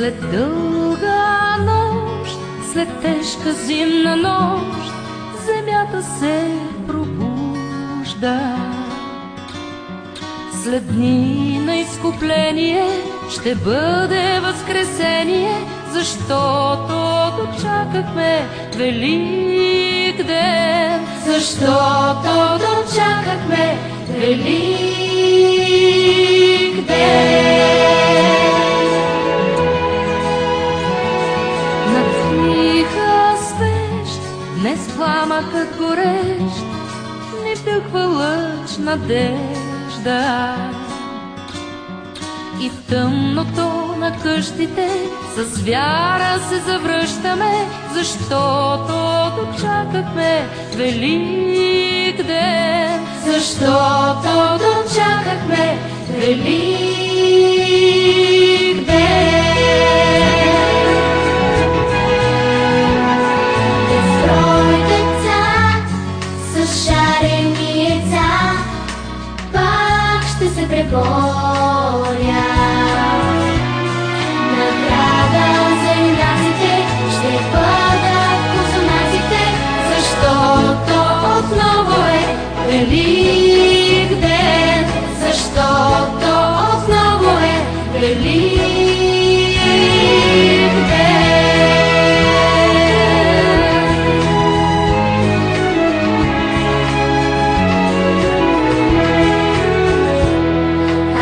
След дълга нощ, след тежка зимна нощ, земята се пробужда. След дни на изкупление ще бъде възкресение, защото дочакахме велик ден. Защото дочакахме велик ден. Над тиха свещ, днес пламъкът горещ, ни вдъхва лъч надежда. И в тъмното на къщите с вяра се завръщаме, защото дочакахме велик ден. Защото дочакахме велик ден. Безброй деца с шарени яйца пак ще се преборя. Награда за юнаците ще бъдат козунаците, защото отново е велик ден. Защото отново е велик ден.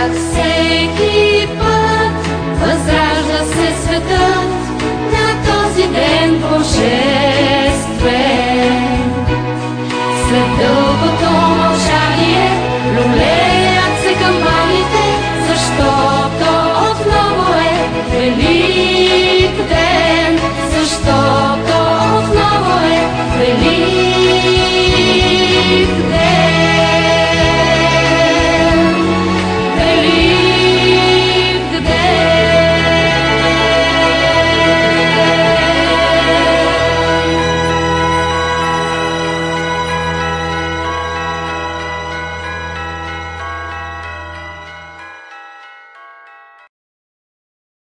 А всеки път възражда се светът на този ден Божен.